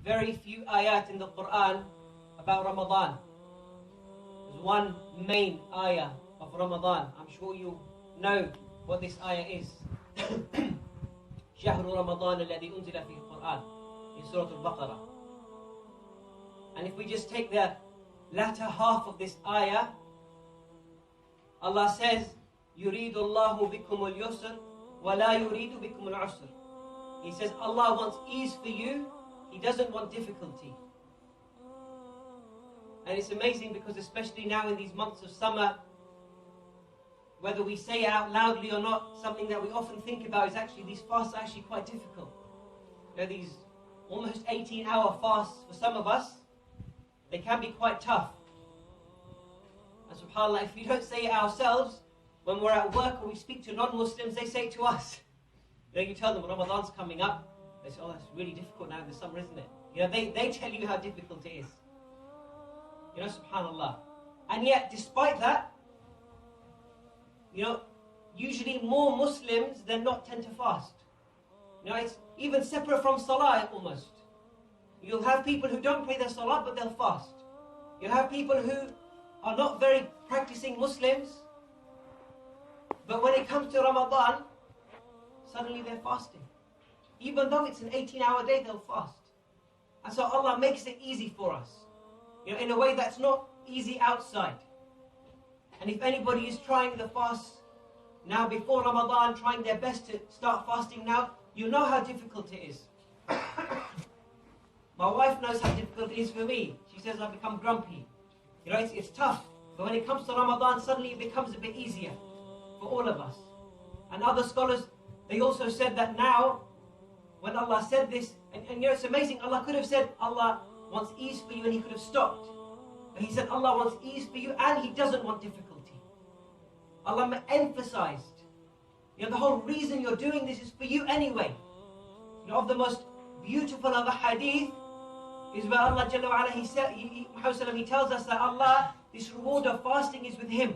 very few ayat in the Quran about Ramadan. There's one main ayah of Ramadan. I'm sure you know what this ayah is. شهر رمضان الذي أنزل فيه القرآن in Surah Al-Baqarah. And if we just take the latter half of this ayah, Allah says, يريد الله بكم اليسر ولا يريد بكم العسر. He says Allah wants ease for you, He doesn't want difficulty. And it's amazing because especially now in these months of summer, whether we say it out loudly or not, something that we often think about is actually these fasts are actually quite difficult. You know, these almost 18-hour fasts for some of us, they can be quite tough. And subhanAllah, if we don't say it ourselves, when we're at work or we speak to non-Muslims, they say it to us. You know, you tell them Ramadan's coming up, they say, oh, that's really difficult now in the summer, isn't it? You know, they tell you how difficult it is. You know, subhanAllah. And yet, despite that, you know, usually more Muslims than not tend to fast. You know, it's even separate from salah almost. You'll have people who don't pray their salah, but they'll fast. You'll have people who are not very practicing Muslims, but when it comes to Ramadan, suddenly they're fasting. Even though it's an 18-hour day, they'll fast. And so Allah makes it easy for us, you know, in a way that's not easy outside. And if anybody is trying the fast now before Ramadan, trying their best to start fasting now, you know how difficult it is. My wife knows how difficult it is for me. She says I become grumpy. You know, it's tough. But when it comes to Ramadan, suddenly it becomes a bit easier for all of us. And other scholars, they also said that now, when Allah said this, and you know, it's amazing, Allah could have said, Allah wants ease for you, and He could have stopped. But He said, Allah wants ease for you, and He doesn't want difficulty. Allah emphasized, you know, the whole reason you're doing this is for you anyway. You know, of the most beautiful of the hadith is where Allah Jalla wa Ala, He tells us that Allah, this reward of fasting is with Him.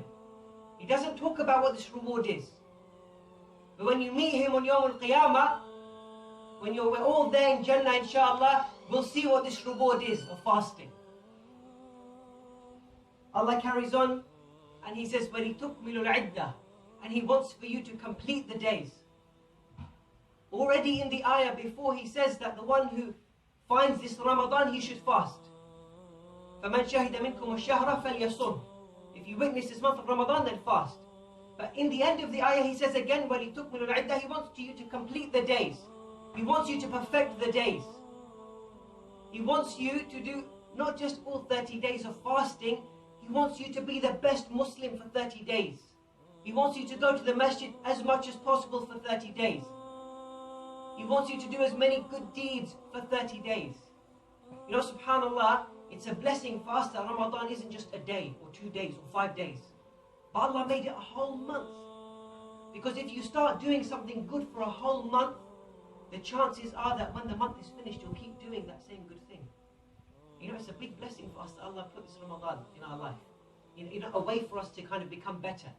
He doesn't talk about what this reward is. But when you meet Him on Yawm al-Qiyamah, when we're all there in Jannah, inshallah, we'll see what this reward is of fasting. Allah carries on and He says, وَلِتُكْمِلُ الْعِدَّةِ, and He wants for you to complete the days. Already in the ayah before, He says that the one who finds this Ramadan, he should fast. فَمَنْ شَهِدَ مِنْكُمُ الشَّهْرَ فَلْيَصُمْ. If you witness this month of Ramadan, then fast. But in the end of the ayah, He says again, وَلِتُكْمِلُ الْعِدَّةِ, He wants you to complete the days. He wants you to perfect the days. He wants you to do not just all 30 days of fasting, He wants you to be the best Muslim for 30 days. He wants you to go to the masjid as much as possible for 30 days. He wants you to do as many good deeds for 30 days. You know, subhanAllah, it's a blessing for us that Ramadan isn't just a day or 2 days or 5 days. But Allah made it a whole month. Because if you start doing something good for a whole month, the chances are that when the month is finished, you'll keep doing that same good thing. You know, it's a big blessing for us that Allah put this Ramadan in our life. You know, a way for us to kind of become better.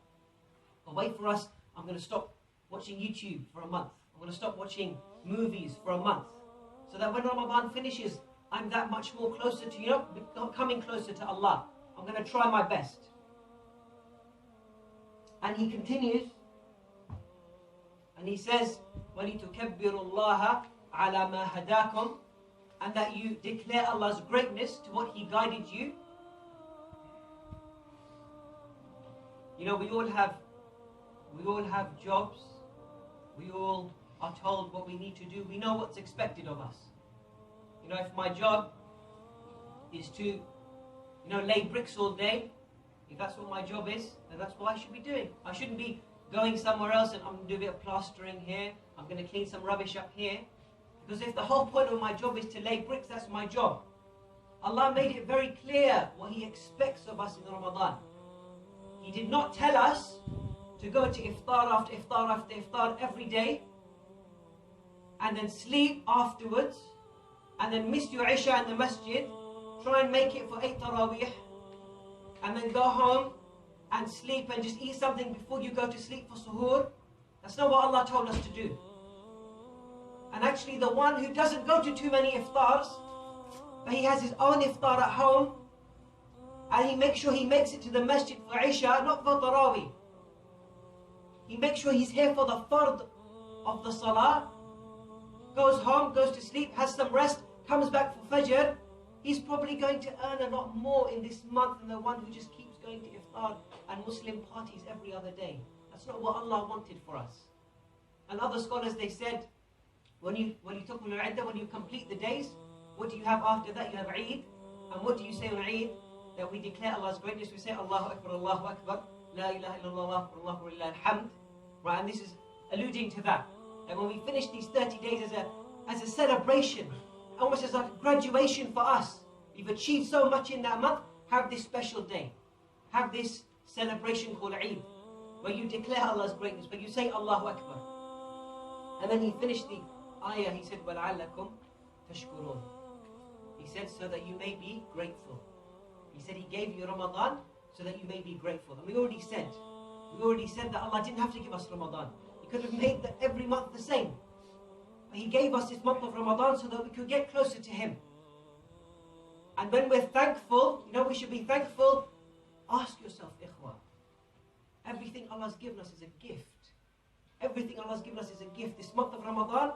A way for us, I'm going to stop watching YouTube for a month. I'm going to stop watching movies for a month. So that when Ramadan finishes, I'm that much more closer to, you know, coming closer to Allah. I'm going to try my best. And He continues, and He says, وَلِتُكَبِّرُوا اللَّهَ عَلَى مَا هَدَاكُمْ, and that you declare Allah's greatness to what He guided you. You know, we all have jobs. We all are told what we need to do. We know what's expected of us. You know, if my job is to, you know, lay bricks all day, if that's what my job is, then that's what I should be doing. I shouldn't be going somewhere else and I'm going to do a bit of plastering here, I'm going to clean some rubbish up here. Because if the whole point of my job is to lay bricks, that's my job. Allah made it very clear what He expects of us in Ramadan. He did not tell us to go to iftar after iftar after iftar every day and then sleep afterwards and then miss your Isha in the masjid, try and make it for 8 Taraweeh and then go home and sleep and just eat something before you go to sleep for suhoor. That's not what Allah told us to do. And actually the one who doesn't go to too many iftars, but he has his own iftar at home, and he makes sure he makes it to the masjid for Isha, not for Tarawih. He makes sure he's here for the fard of the salah, goes home, goes to sleep, has some rest, comes back for Fajr. He's probably going to earn a lot more in this month than the one who just keeps going to iftar and Muslim parties every other day. That's not what Allah wanted for us. And other scholars, they said, when you complete the days, what do you have after that? You have Eid. And what do you say on Eid? That we declare Allah's greatness. We say Allahu Akbar, La ilaha illallah, Allahu alhamd. Right, and this is alluding to that. And when we finish these 30 days as a celebration, almost as like a graduation for us, we've achieved so much in that month, have this special day. Have this celebration called Eid, where you declare Allah's greatness, where you say Allahu Akbar. And then he finished the ayah, he said, وَلَعَلَّكُمْ تَشْكُرُونَ. He said, so that you may be grateful. He said he gave you Ramadan so that you may be grateful. And we already said that Allah didn't have to give us Ramadan. He could have made every month the same. But he gave us this month of Ramadan so that we could get closer to him. And when we're thankful, we should be thankful. Ask yourself, ikhwah, everything Allah's given us is a gift. Everything Allah's given us is a gift. This month of Ramadan,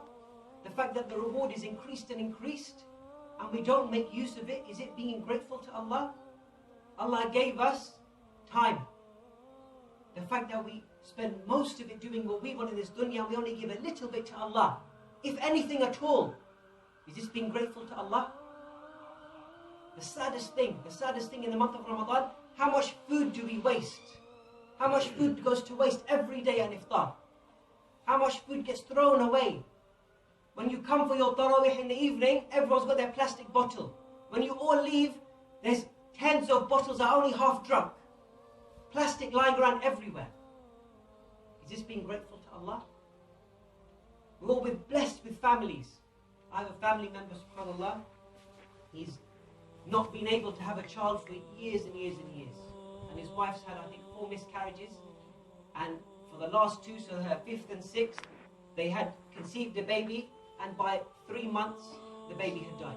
the fact that the reward is increased and increased, and we don't make use of it, is it being grateful to Allah? Allah gave us time. The fact that we spend most of it doing what we want in this dunya, and we only give a little bit to Allah, if anything at all, is this being grateful to Allah? The saddest thing in the month of Ramadan, how much food do we waste? How much food goes to waste every day at iftar? How much food gets thrown away? When you come for your tarawih in the evening, everyone's got their plastic bottle. When you all leave, there's tens of bottles that are only half drunk. Plastic lying around everywhere. Is this being grateful to Allah? We're all blessed with families. I have a family member, subhanAllah. He's not been able to have a child for years and years and years. And his wife's had, I think, 4 miscarriages. And for the last 2, so her 5th and 6th, they had conceived a baby. And by 3 months, the baby had died.